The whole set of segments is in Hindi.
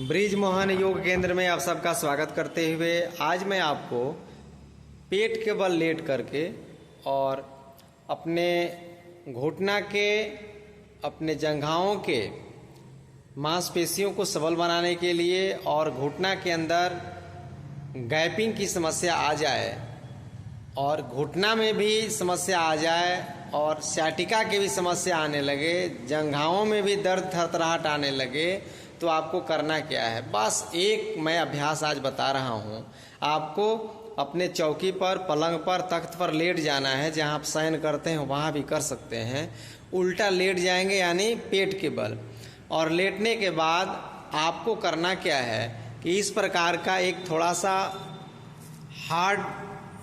ब्रिज मोहन योग केंद्र में आप सबका स्वागत करते हुए आज मैं आपको पेट के बल लेट करके और अपने घुटना के अपने जंघाओं के मांसपेशियों को सबल बनाने के लिए और घुटना के अंदर गैपिंग की समस्या आ जाए और घुटना में भी समस्या आ जाए और सciatica की भी समस्या आने लगे, जंघाओं में भी दर्द थरथराहट आने लगे, तो आपको करना क्या है। बस एक मैं अभ्यास आज बता रहा हूँ। आपको अपने चौकी पर, पलंग पर, तख्त पर लेट जाना है। जहाँ आप शयन करते हैं वहाँ भी कर सकते हैं। उल्टा लेट जाएंगे यानी पेट के बल। और लेटने के बाद आपको करना क्या है कि इस प्रकार का एक थोड़ा सा हार्ड,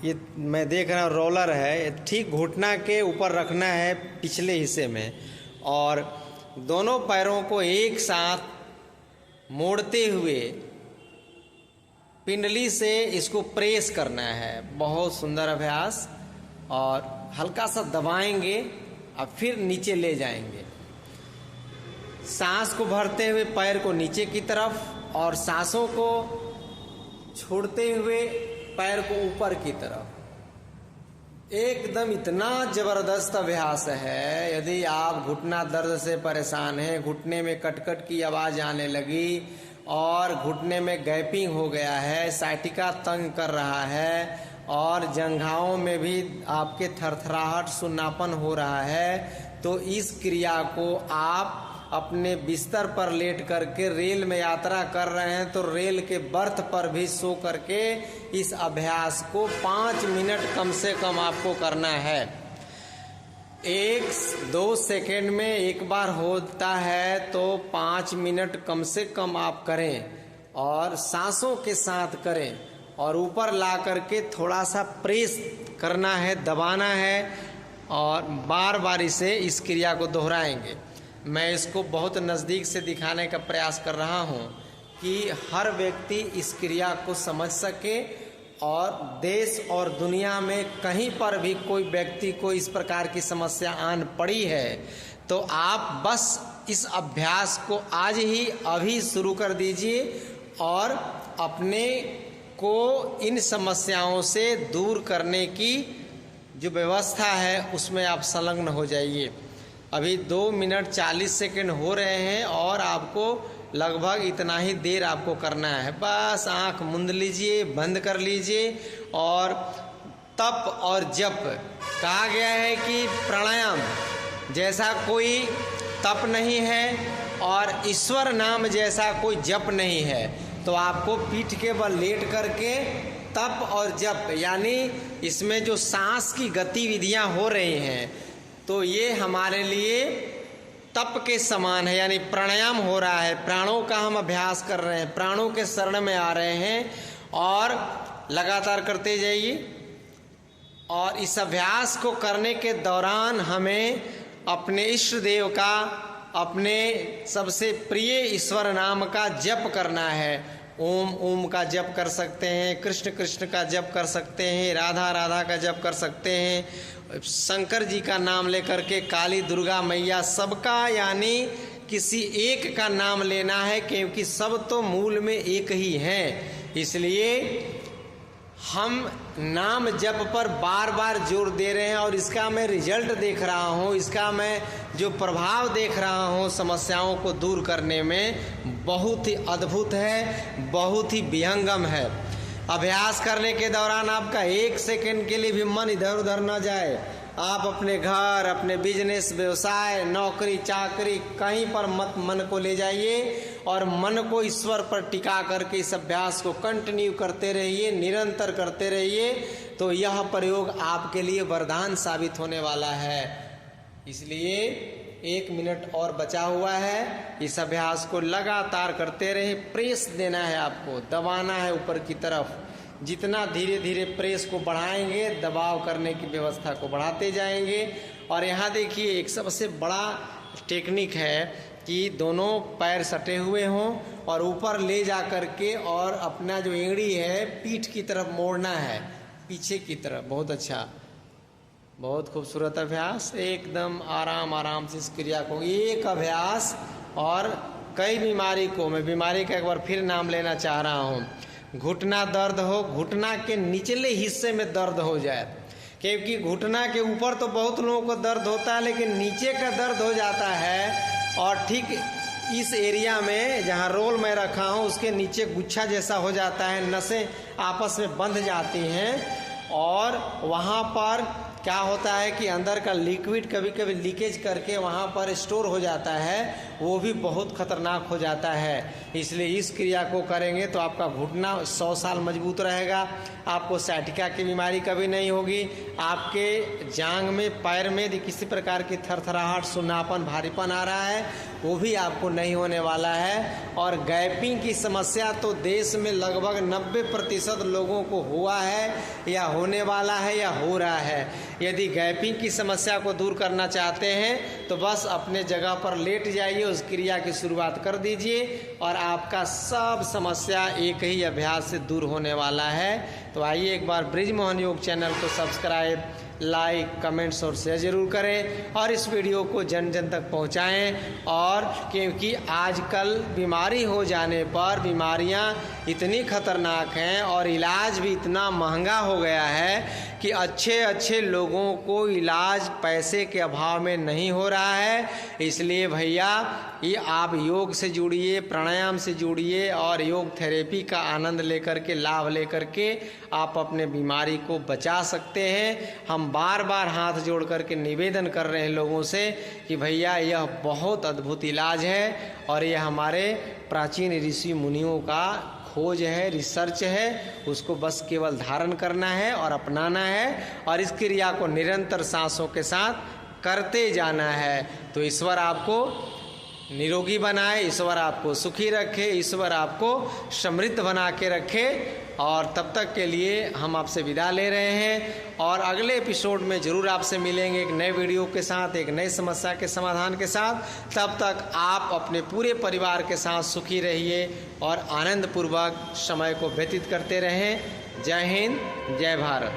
ये मैं देख रहा हूँ रोलर है, ठीक घुटना के ऊपर रखना है पिछले हिस्से में, और दोनों पैरों को एक साथ मोड़ते हुए पिंडली से इसको प्रेस करना है। बहुत सुंदर अभ्यास। और हल्का सा दबाएंगे और फिर नीचे ले जाएंगे। सांस को भरते हुए पैर को नीचे की तरफ और सांसों को छोड़ते हुए पैर को ऊपर की तरफ। एकदम इतना जबरदस्त अभ्यास है। यदि आप घुटना दर्द से परेशान हैं, घुटने में कटकट की आवाज़ आने लगी और घुटने में गैपिंग हो गया है, sciatica तंग कर रहा है और जंघाओं में भी आपके थरथराहट, सुन्नापन हो रहा है, तो इस क्रिया को आप अपने बिस्तर पर लेट करके, रेल में यात्रा कर रहे हैं तो रेल के बर्थ पर भी सो करके इस अभ्यास को 5 मिनट कम से कम आपको करना है। 1-2 सेकेंड में एक बार होता है तो 5 मिनट कम से कम आप करें और सांसों के साथ करें और ऊपर ला करके थोड़ा सा प्रेस करना है, दबाना है और बार बार इस क्रिया को दोहराएंगे। मैं इसको बहुत नज़दीक से दिखाने का प्रयास कर रहा हूँ कि हर व्यक्ति इस क्रिया को समझ सके और देश और दुनिया में कहीं पर भी कोई व्यक्ति को इस प्रकार की समस्या आन पड़ी है तो आप बस इस अभ्यास को आज ही अभी शुरू कर दीजिए और अपने को इन समस्याओं से दूर करने की जो व्यवस्था है उसमें आप संलग्न हो जाइए। अभी 2 मिनट 40 सेकेंड हो रहे हैं और आपको लगभग इतना ही देर आपको करना है। बस आंख मूंद लीजिए, बंद कर लीजिए। और तप और जप कहा गया है कि प्राणायाम जैसा कोई तप नहीं है और ईश्वर नाम जैसा कोई जप नहीं है। तो आपको पीठ के बल लेट करके तप और जप, यानी इसमें जो सांस की गतिविधियां हो रही हैं तो ये हमारे लिए तप के समान है, यानी प्राणायाम हो रहा है। प्राणों का हम अभ्यास कर रहे हैं, प्राणों के शरण में आ रहे हैं और लगातार करते जाइए। और इस अभ्यास को करने के दौरान हमें अपने इष्ट देव का, अपने सबसे प्रिय ईश्वर नाम का जप करना है। ओम ओम का जप कर सकते हैं, कृष्ण कृष्ण का जप कर सकते हैं, राधा राधा का जप कर सकते हैं, शंकर जी का नाम लेकर के काली दुर्गा मैया, सबका, यानी किसी एक का नाम लेना है क्योंकि सब तो मूल में एक ही हैं। इसलिए हम नाम जप पर बार बार जोर दे रहे हैं और इसका मैं रिजल्ट देख रहा हूँ, इसका मैं जो प्रभाव देख रहा हूँ समस्याओं को दूर करने में, बहुत ही अद्भुत है, बहुत ही विहंगम है। अभ्यास करने के दौरान आपका 1 सेकेंड के लिए भी मन इधर उधर न जाए। आप अपने घर, अपने बिजनेस, व्यवसाय, नौकरी चाकरी कहीं पर मत मन को ले जाइए और मन को ईश्वर पर टिका करके इस अभ्यास को कंटिन्यू करते रहिए, निरंतर करते रहिए। तो यह प्रयोग आपके लिए वरदान साबित होने वाला है। इसलिए 1 मिनट और बचा हुआ है। इस अभ्यास को लगातार करते रहे। प्रेस देना है, आपको दबाना है ऊपर की तरफ। जितना धीरे धीरे प्रेस को बढ़ाएंगे, दबाव करने की व्यवस्था को बढ़ाते जाएंगे। और यहाँ देखिए एक सबसे बड़ा टेक्निक है कि दोनों पैर सटे हुए हों और ऊपर ले जा करके और अपना जो एड़ी है पीठ की तरफ मोड़ना है, पीछे की तरफ। बहुत अच्छा, बहुत खूबसूरत अभ्यास। एकदम आराम आराम से इस क्रिया को एक अभ्यास और कई बीमारी को, मैं बीमारी का एक बार फिर नाम लेना चाह रहा हूँ, घुटना दर्द हो, घुटना के निचले हिस्से में दर्द हो जाए, क्योंकि घुटना के ऊपर तो बहुत लोगों को दर्द होता है लेकिन नीचे का दर्द हो जाता है। और ठीक इस एरिया में जहाँ रोल मैं रखा हूँ उसके नीचे गुच्छा जैसा हो जाता है, नसें आपस में बंध जाती हैं और वहाँ पर क्या होता है कि अंदर का लिक्विड कभी कभी लीकेज करके वहाँ पर स्टोर हो जाता है, वो भी बहुत खतरनाक हो जाता है। इसलिए इस क्रिया को करेंगे तो आपका घुटना 100 साल मजबूत रहेगा, आपको साइटिका की बीमारी कभी नहीं होगी, आपके जांग में पैर में यदि किसी प्रकार की थरथराहट, सुन्नापन, भारीपन आ रहा है वो भी आपको नहीं होने वाला है। और गैपिंग की समस्या तो देश में लगभग 90% लोगों को हुआ है या होने वाला है या हो रहा है। यदि गैपिंग की समस्या को दूर करना चाहते हैं तो बस अपने जगह पर लेट जाइए, उस क्रिया की शुरुआत कर दीजिए और आपका सब समस्या एक ही अभ्यास से दूर होने वाला है। तो आइए एक बार बृजमोहन योग चैनल को सब्सक्राइब, लाइक, कमेंट्स और शेयर जरूर करें और इस वीडियो को जन जन तक पहुंचाएं। और क्योंकि आजकल बीमारी हो जाने पर बीमारियां इतनी खतरनाक हैं और इलाज भी इतना महंगा हो गया है कि अच्छे अच्छे लोगों को इलाज पैसे के अभाव में नहीं हो रहा है। इसलिए भैया ये आप योग से जुड़िए, प्राणायाम से जुड़िए और योग थेरेपी का आनंद लेकर के, लाभ लेकर के आप अपने बीमारी को बचा सकते हैं। हम बार बार हाथ जोड़ करके निवेदन कर रहे हैं लोगों से कि भैया यह बहुत अद्भुत इलाज है और यह हमारे प्राचीन ऋषि मुनियों का खोज है, रिसर्च है, उसको बस केवल धारण करना है और अपनाना है और इस क्रिया को निरंतर सांसों के साथ करते जाना है। तो ईश्वर आपको निरोगी बनाए, ईश्वर आपको सुखी रखे, ईश्वर आपको समृद्ध बना के रखे। और तब तक के लिए हम आपसे विदा ले रहे हैं और अगले एपिसोड में ज़रूर आपसे मिलेंगे एक नए वीडियो के साथ, एक नई समस्या के समाधान के साथ। तब तक आप अपने पूरे परिवार के साथ सुखी रहिए और आनंदपूर्वक समय को व्यतीत करते रहें। जय हिंद, जय भारत।